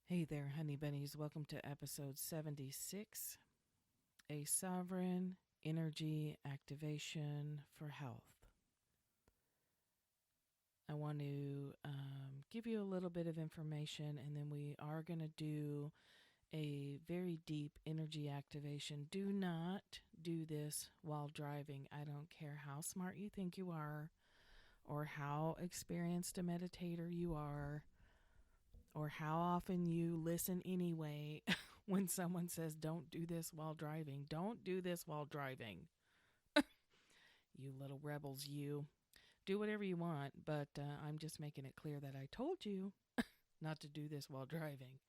Hey there, honey bunnies. Welcome to episode 76, a sovereign energy activation for health. I want to give you a little bit of information, and then we are going to do a very deep energy activation. Do not do this while driving. I don't care how smart you think you are, or how experienced a meditator you are, or how often you listen anyway. When someone says, don't do this while driving, don't do this while driving. You little rebels, you. Do whatever you want, but I'm just making it clear that I told you not to do this while driving.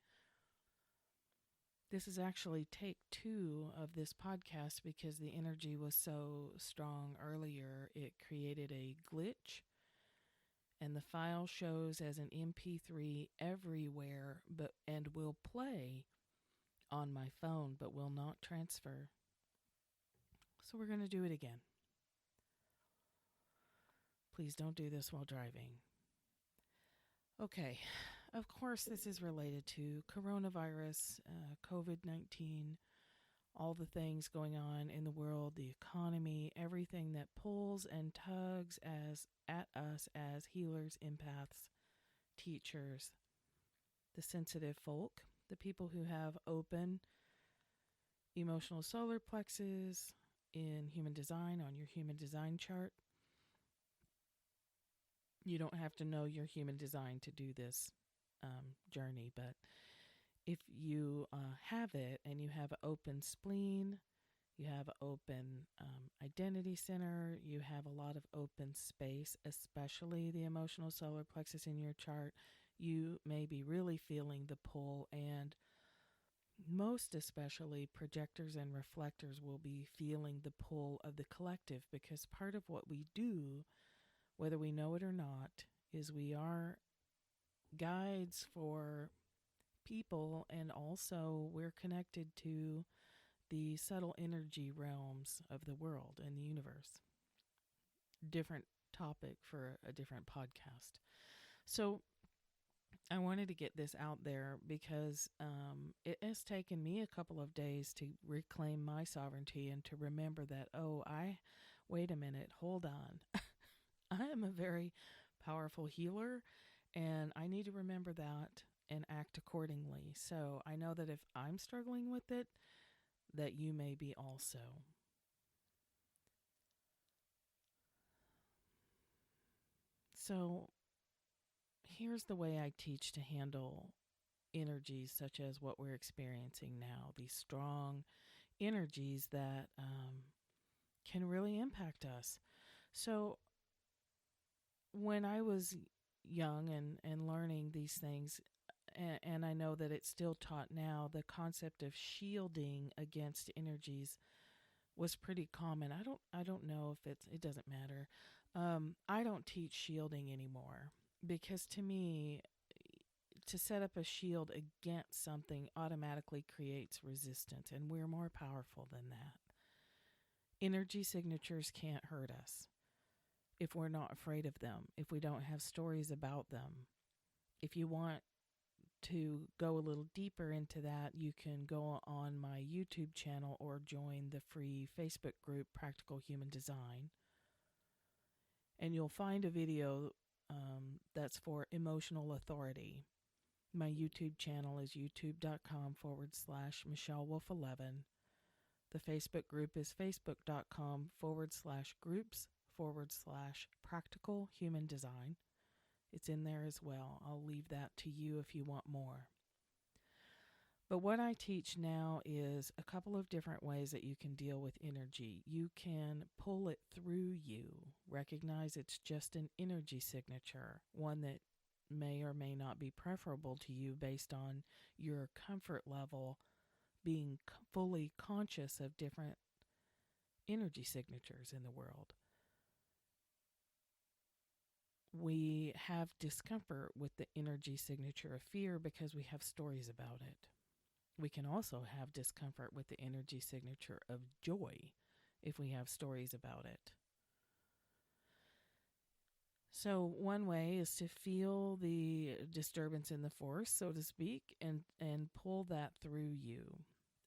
This is actually take 2 of this podcast because the energy was so strong earlier, it created a glitch, and the file shows as an MP3 everywhere, and will play on my phone, but will not transfer. So we're going to do it again. Please don't do this while driving. Okay, of course, this is related to coronavirus, COVID-19, all the things going on in the world, the economy, everything that pulls and tugs at us as healers, empaths, teachers, the sensitive folk, the people who have open emotional solar plexus in human design on your human design chart. You don't have to know your human design to do this journey, but if you have it and you have an open spleen, you have an open identity center, you have a lot of open space, especially the emotional solar plexus in your chart, you may be really feeling the pull, and most especially projectors and reflectors will be feeling the pull of the collective, because part of what we do, whether we know it or not, is we are guides for people, and also we're connected to the subtle energy realms of the world and the universe. Different topic for a different podcast. So I wanted to get this out there because it has taken me a couple of days to reclaim my sovereignty and to remember that, wait a minute, hold on. I am a very powerful healer, and I need to remember that and act accordingly. So I know that if I'm struggling with it, that you may be also. So here's the way I teach to handle energies such as what we're experiencing now, these strong energies that can really impact us. So when I was young and learning these things, and I know that it's still taught now, the concept of shielding against energies was pretty common. I don't know if it doesn't matter. I don't teach shielding anymore, because to me, to set up a shield against something automatically creates resistance, and we're more powerful than that. Energy signatures can't hurt us if we're not afraid of them, if we don't have stories about them. If you want to go a little deeper into that, you can go on my YouTube channel or join the free Facebook group Practical Human Design. And you'll find a video that's for emotional authority. My YouTube channel is youtube.com/Michelle Wolf 11. The Facebook group is facebook.com/groups/practical human design. It's in there as well. I'll leave that to you if you want more. But what I teach now is a couple of different ways that you can deal with energy. You can pull it through you. Recognize it's just an energy signature, one that may or may not be preferable to you based on your comfort level, being fully conscious of different energy signatures in the world. We have discomfort with the energy signature of fear because we have stories about it. We can also have discomfort with the energy signature of joy if we have stories about it. So one way is to feel the disturbance in the force, so to speak, and pull that through you.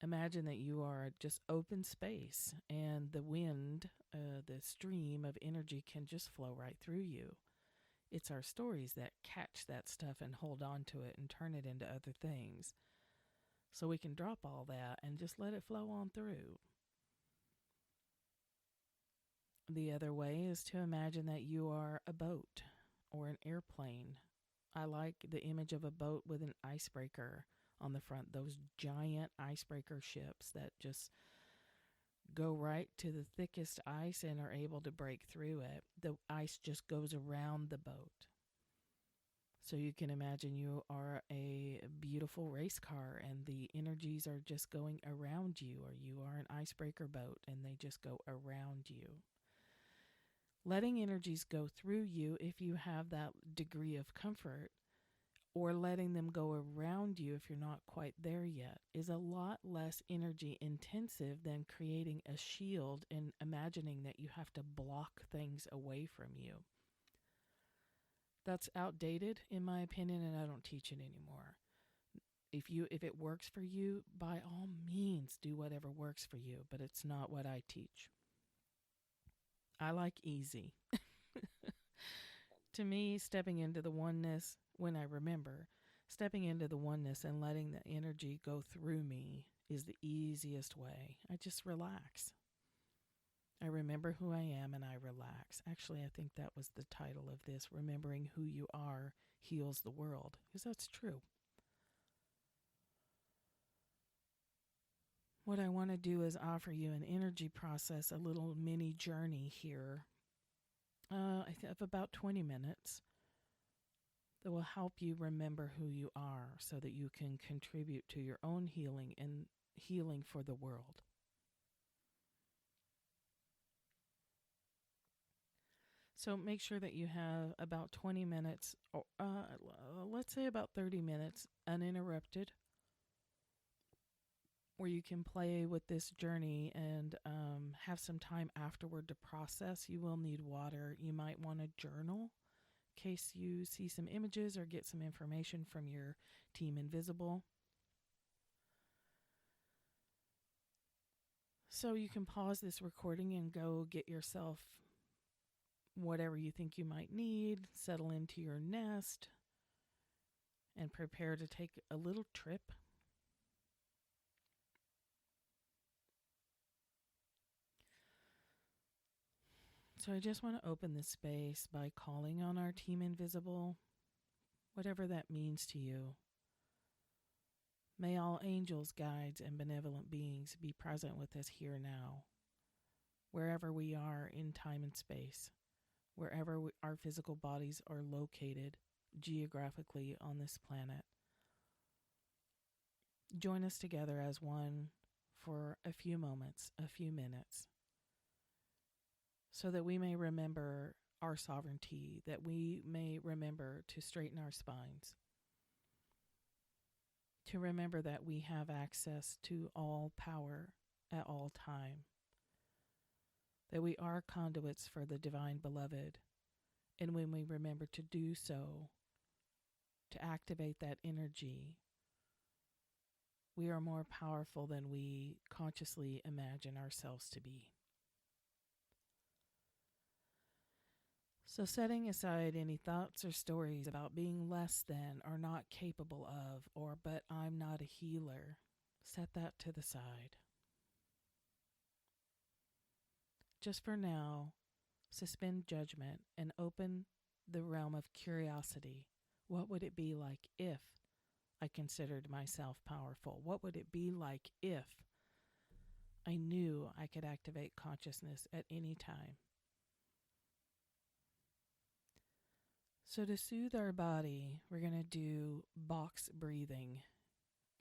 Imagine that you are just open space and the wind, the stream of energy can just flow right through you. It's our stories that catch that stuff and hold on to it and turn it into other things. So we can drop all that and just let it flow on through. The other way is to imagine that you are a boat or an airplane. I like the image of a boat with an icebreaker on the front, those giant icebreaker ships that just go right to the thickest ice and are able to break through it. The ice just goes around the boat. So you can imagine you are a beautiful race car and the energies are just going around you, or you are an icebreaker boat and they just go around you. Letting energies go through you, if you have that degree of comfort, or letting them go around you if you're not quite there yet, is a lot less energy intensive than creating a shield and imagining that you have to block things away from you. That's outdated in my opinion, and I don't teach it anymore. If it works for you, by all means do whatever works for you, but it's not what I teach. I like easy. To me, stepping into the oneness, when I remember, stepping into the oneness and letting the energy go through me is the easiest way. I just relax. I remember who I am and I relax. Actually, I think that was the title of this, Remembering Who You Are Heals the World, because that's true. What I want to do is offer you an energy process, a little mini journey here, of about 20 minutes that will help you remember who you are so that you can contribute to your own healing and healing for the world. So make sure that you have about 20 minutes, or let's say about 30 minutes uninterrupted, where you can play with this journey and have some time afterward to process. You will need water. You might want to journal in case you see some images or get some information from your team Invisible. So you can pause this recording and go get yourself whatever you think you might need, settle into your nest, and prepare to take a little trip. So I just want to open this space by calling on our team Invisible, whatever that means to you. May all angels, guides, and benevolent beings be present with us here now, wherever we are in time and space, wherever our physical bodies are located geographically on this planet. Join us together as one for a few moments, a few minutes, so that we may remember our sovereignty, that we may remember to straighten our spines, to remember that we have access to all power at all time, that we are conduits for the divine beloved, and when we remember to do so, to activate that energy, we are more powerful than we consciously imagine ourselves to be. So setting aside any thoughts or stories about being less than or not capable of, or but I'm not a healer, set that to the side. Just for now, suspend judgment and open the realm of curiosity. What would it be like if I considered myself powerful? What would it be like if I knew I could activate consciousness at any time? So to soothe our body, we're going to do box breathing,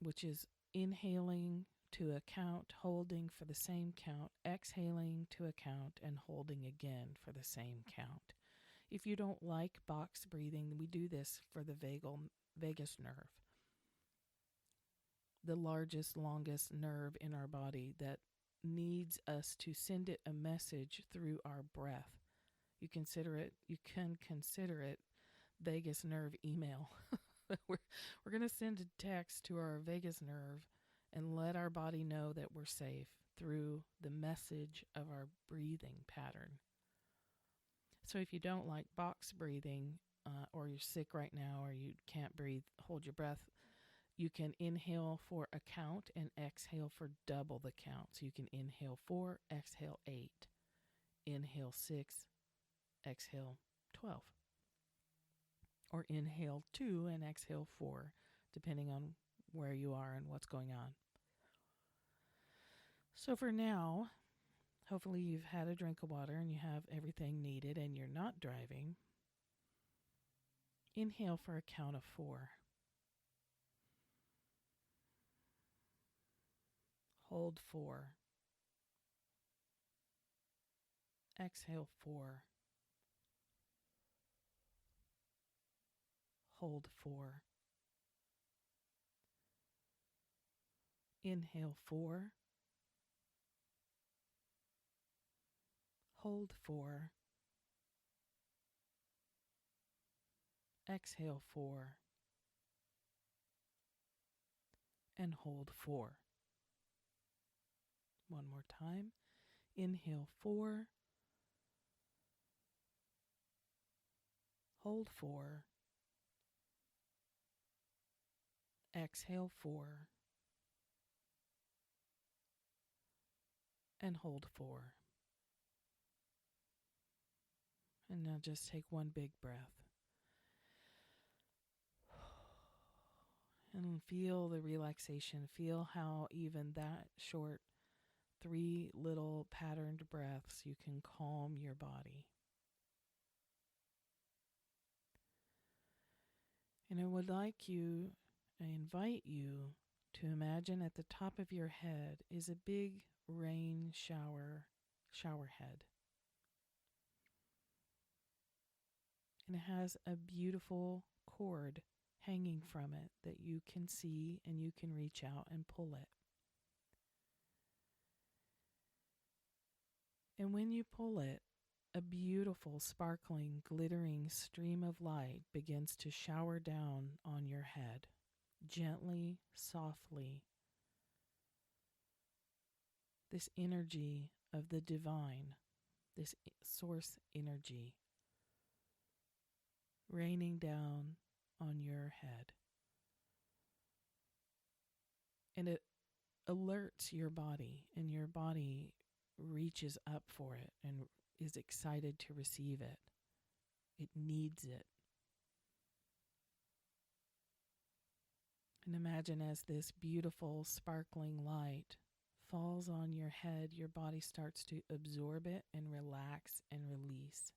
which is inhaling to a count, holding for the same count, exhaling to a count, and holding again for the same count. If you don't like box breathing, we do this for the vagus nerve, the largest, longest nerve in our body that needs us to send it a message through our breath. You can consider it vagus nerve email. we're we're going to send a text to our vagus nerve and let our body know that we're safe through the message of our breathing pattern. So if you don't like box breathing, or you're sick right now, or you can't breathe, hold your breath, you can inhale for a count and exhale for double the count. So you can inhale 4, exhale 8, inhale 6, exhale 12, or inhale 2 and exhale 4, depending on where you are and what's going on. So for now, hopefully you've had a drink of water and you have everything needed and you're not driving. Inhale for a count of 4. Hold 4. Exhale 4. Hold 4. Inhale 4. Hold 4. Exhale 4. And hold 4. One more time. Inhale 4. Hold 4. Exhale 4. And hold 4. And now just take one big breath. And feel the relaxation. Feel how even that short 3 little patterned breaths, you can calm your body. And I invite you to imagine at the top of your head is a big rain shower head. And it has a beautiful cord hanging from it that you can see, and you can reach out and pull it. And when you pull it, a beautiful, sparkling, glittering stream of light begins to shower down on your head, gently, softly. This energy of the divine, this source energy, raining down on your head. And it alerts your body, and your body reaches up for it and is excited to receive it. It needs it. And imagine as this beautiful, sparkling light falls on your head, your body starts to absorb it and relax and release.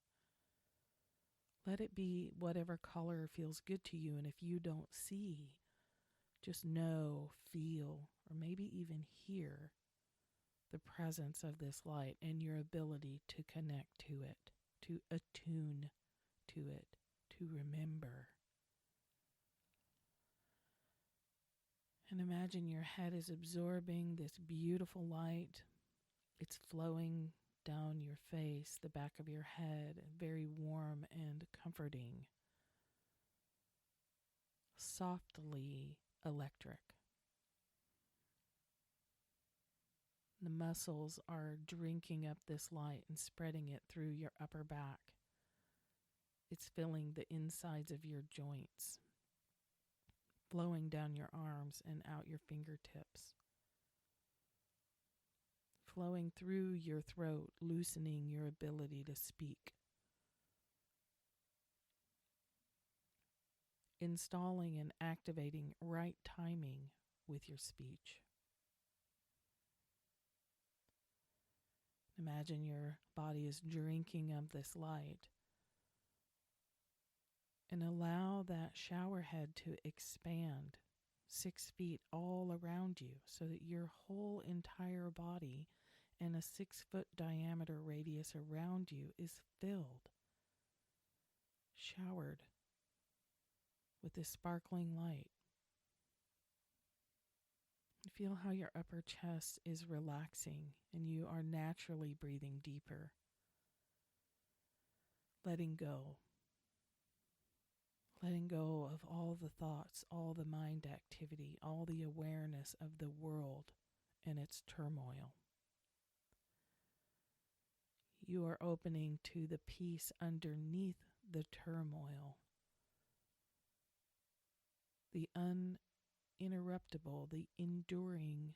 Let it be whatever color feels good to you. And if you don't see, just know, feel, or maybe even hear the presence of this light and your ability to connect to it, to attune to it, to remember. And imagine your head is absorbing this beautiful light. It's flowing down your face, the back of your head, very warm and comforting. Softly electric. The muscles are drinking up this light and spreading it through your upper back. It's filling the insides of your joints, flowing down your arms and out your fingertips, flowing through your throat, loosening your ability to speak, installing and activating right timing with your speech. Imagine your body is drinking of this light, and allow that shower head to expand 6 feet all around you so that your whole entire body and a 6-foot diameter radius around you is filled, showered with this sparkling light. Feel how your upper chest is relaxing, and you are naturally breathing deeper. letting go. Letting go of all the thoughts, all the mind activity, all the awareness of the world and its turmoil. You are opening to the peace underneath the turmoil, the uninterruptible, the enduring,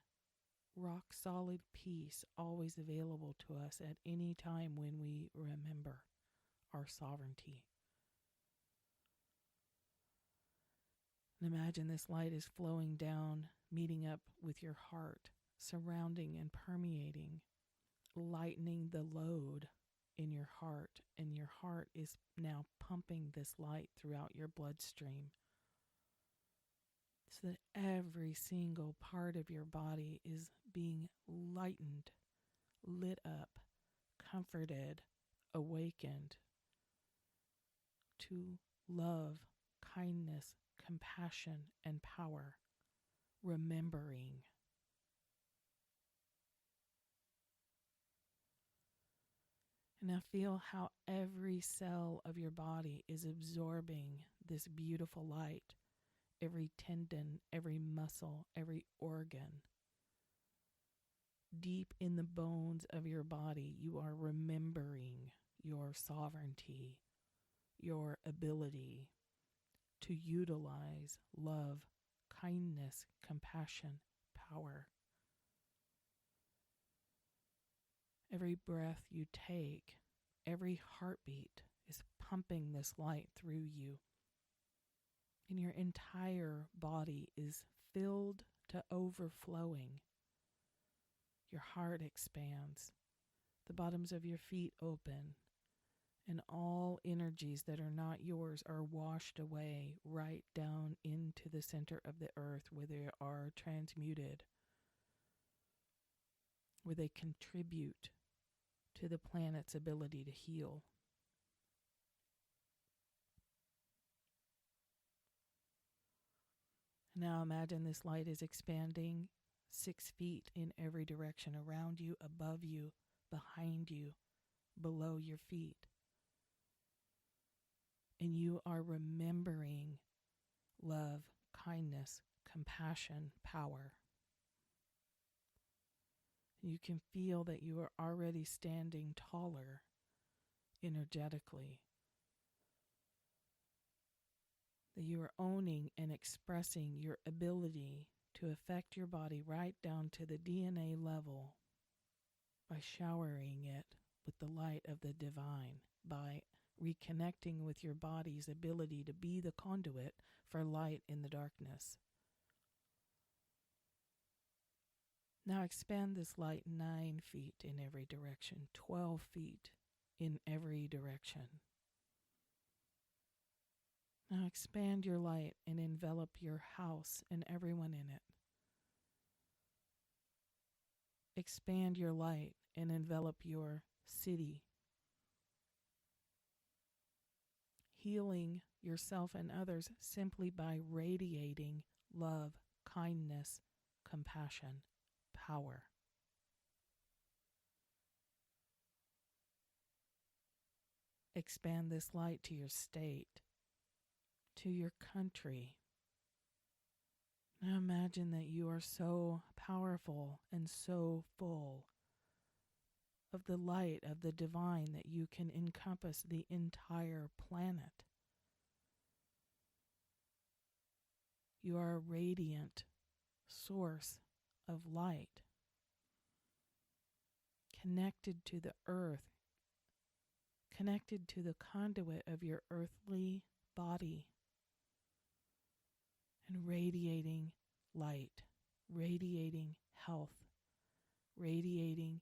rock solid peace always available to us at any time when we remember our sovereignty. And imagine this light is flowing down, meeting up with your heart, surrounding and permeating, lightening the load in your heart, and your heart is now pumping this light throughout your bloodstream so that every single part of your body is being lightened, lit up, comforted, awakened to love, kindness, compassion, and power, remembering. And now feel how every cell of your body is absorbing this beautiful light. Every tendon, every muscle, every organ. Deep in the bones of your body, you are remembering your sovereignty, your ability to utilize love, kindness, compassion, power. Every breath you take, every heartbeat is pumping this light through you. And your entire body is filled to overflowing. Your heart expands. The bottoms of your feet open. And all energies that are not yours are washed away right down into the center of the earth where they are transmuted, where they contribute to the planet's ability to heal. Now imagine this light is expanding 6 feet in every direction, around you, above you, behind you, below your feet. And you are remembering love, kindness, compassion, power. You can feel that you are already standing taller energetically, that you are owning and expressing your ability to affect your body right down to the DNA level by showering it with the light of the divine, by reconnecting with your body's ability to be the conduit for light in the darkness. Now expand this light 9 feet in every direction, 12 feet in every direction. Now expand your light and envelop your house and everyone in it. Expand your light and envelop your city. Healing yourself and others simply by radiating love, kindness, compassion, power. Expand this light to your state, to your country. Now imagine that you are so powerful and so full of the light of the divine that you can encompass the entire planet. You are a radiant source of light, connected to the earth, connected to the conduit of your earthly body, and radiating light, radiating health, radiating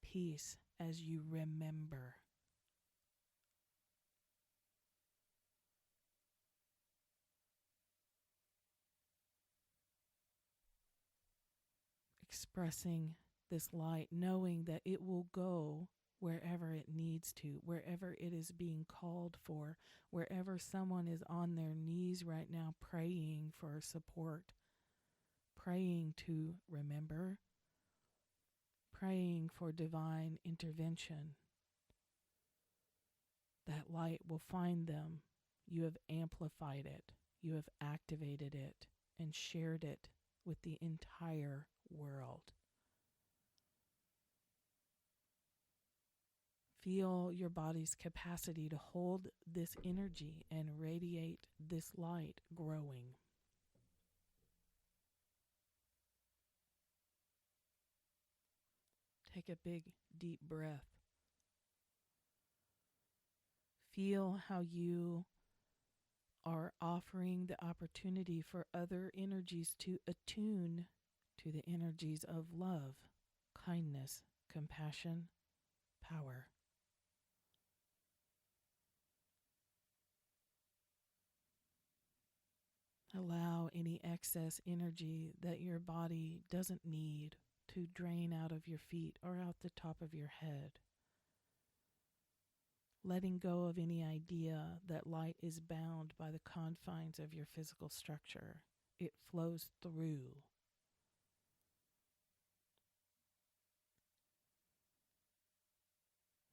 peace as you remember. Expressing this light, knowing that it will go wherever it needs to, wherever it is being called for, wherever someone is on their knees right now praying for support, praying to remember, praying for divine intervention. That light will find them. You have amplified it. You have activated it and shared it with the entire world. Feel your body's capacity to hold this energy and radiate this light growing. Take a big, deep breath. Feel how you are offering the opportunity for other energies to attune to the energies of love, kindness, compassion, power. Allow any excess energy that your body doesn't need to drain out of your feet or out the top of your head. Letting go of any idea that light is bound by the confines of your physical structure. It flows through.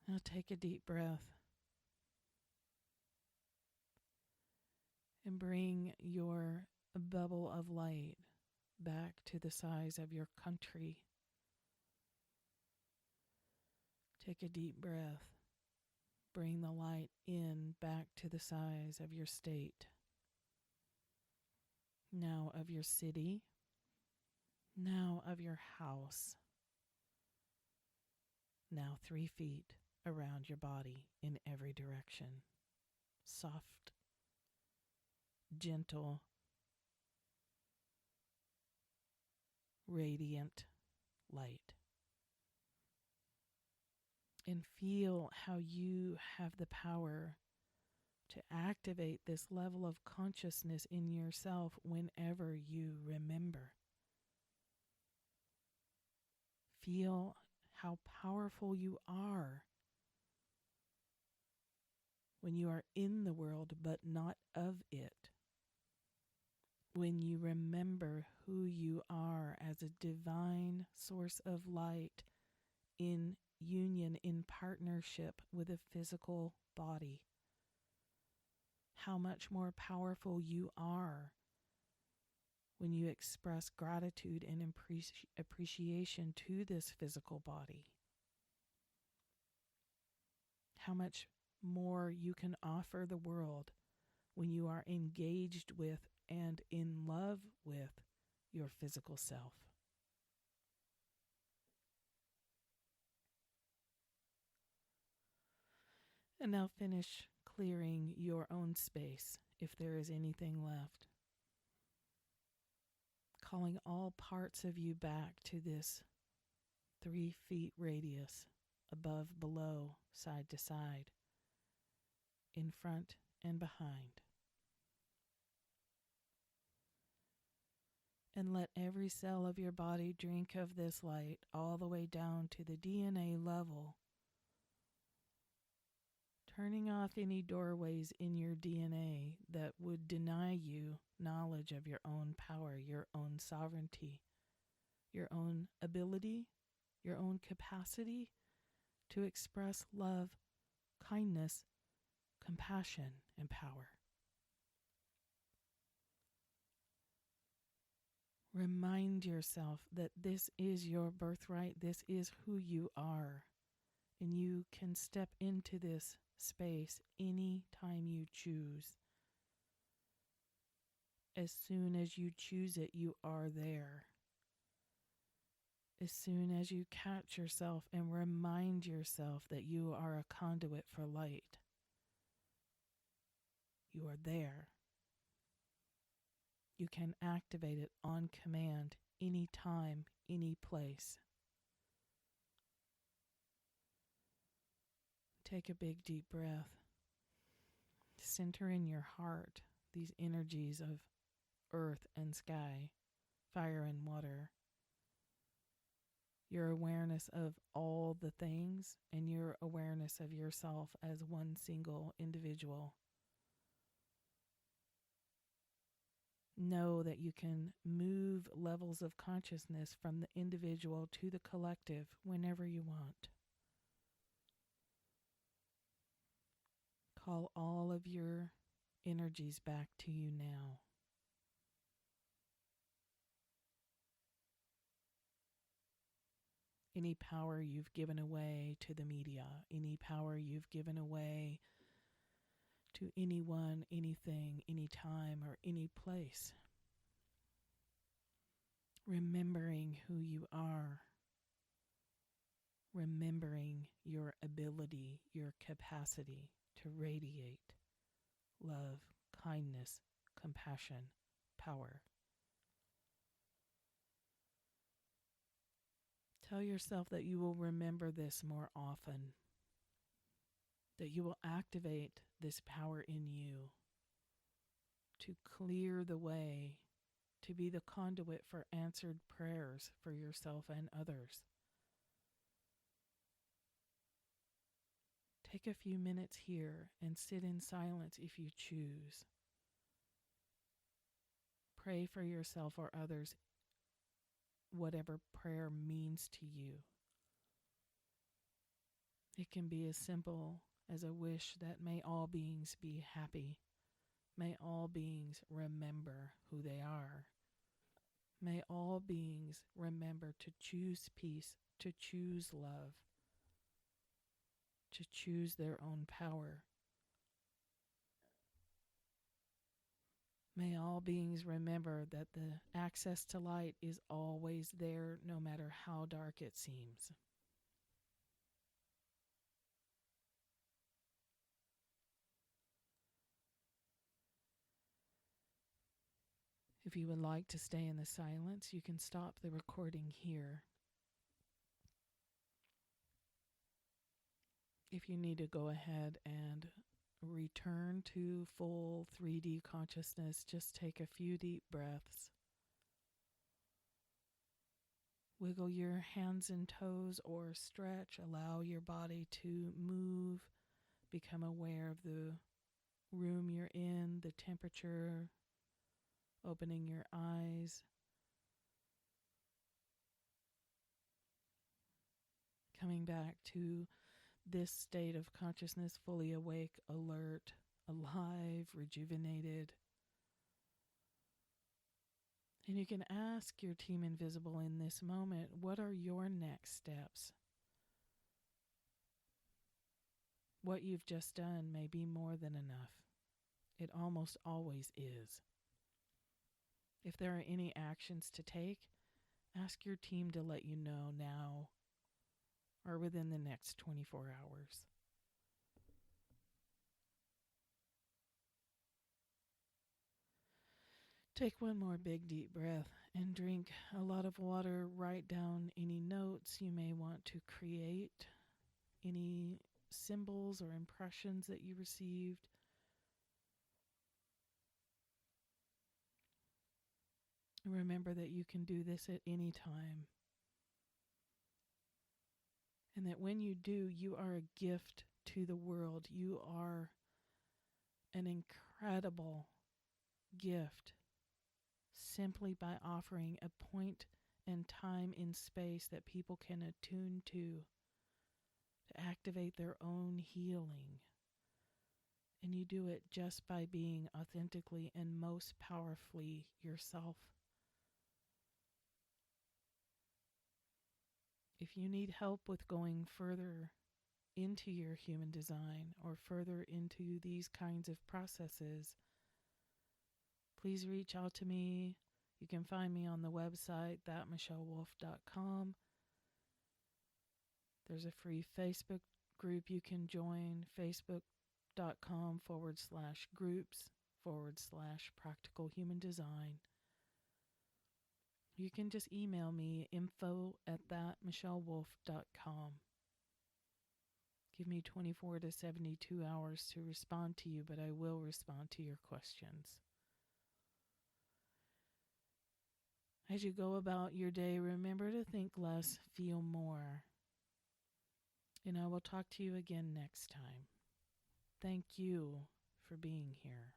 Now take a deep breath and bring your bubble of light back to the size of your country. Take a deep breath. Bring the light in back to the size of your state. Now of your city. Now of your house. Now 3 feet around your body in every direction. Soft, gentle, radiant light. And feel how you have the power to activate this level of consciousness in yourself whenever you remember. Feel how powerful you are when you are in the world but not of it. When you remember who you are as a divine source of light in union, in partnership with a physical body. How much more powerful you are when you express gratitude and appreciation to this physical body. How much more you can offer the world when you are engaged with and in love with your physical self. And now finish clearing your own space if there is anything left. Calling all parts of you back to this 3 feet radius, above, below, side to side, in front and behind. And let every cell of your body drink of this light all the way down to the DNA level, turning off any doorways in your DNA that would deny you knowledge of your own power, your own sovereignty, your own ability, your own capacity to express love, kindness, compassion, and power. Remind yourself that this is your birthright, this is who you are, and you can step into this space any time you choose. As soon as you choose it, you are there. As soon as you catch yourself and remind yourself that you are a conduit for light, you are there. You can activate it on command, any time, any place. Take a big deep breath. Center in your heart these energies of earth and sky, fire and water. Your awareness of all the things and your awareness of yourself as one single individual. Know that you can move levels of consciousness from the individual to the collective whenever you want. Call all of your energies back to you now. Any power you've given away to the media, any power you've given away to anyone, anything, anytime, or any place. Remembering who you are, remembering your ability, your capacity to radiate love, kindness, compassion, power. Tell yourself that you will remember this more often, that you will activate this power in you to clear the way, to be the conduit for answered prayers for yourself and others. Take a few minutes here and sit in silence if you choose. Pray for yourself or others, whatever prayer means to you. It can be as simple as a wish that may all beings be happy. May all beings remember who they are. May all beings remember to choose peace, to choose love, to choose their own power. May all beings remember that the access to light is always there, no matter how dark it seems. If you would like to stay in the silence, you can stop the recording here. If you need to go ahead and return to full 3D consciousness, just take a few deep breaths. Wiggle your hands and toes or stretch. Allow your body to move. Become aware of the room you're in, the temperature, opening your eyes. Coming back to this state of consciousness, fully awake, alert, alive, rejuvenated. And you can ask your team invisible in this moment, what are your next steps? What you've just done may be more than enough. It almost always is. If there are any actions to take, ask your team to let you know now or within the next 24 hours. Take one more big deep breath and drink a lot of water. Write down any notes you may want to create, any symbols or impressions that you received. Remember that you can do this at any time. And that when you do, you are a gift to the world. You are an incredible gift simply by offering a point and time in space that people can attune to activate their own healing. And you do it just by being authentically and most powerfully yourself. If you need help with going further into your human design or further into these kinds of processes, please reach out to me. You can find me on the website, thatmichellewolf.com. There's a free Facebook group you can join, facebook.com/groups/practical human design. You can just email me, info@thatmichellewolf.com. Give me 24 to 72 hours to respond to you, but I will respond to your questions. As you go about your day, remember to think less, feel more. And I will talk to you again next time. Thank you for being here.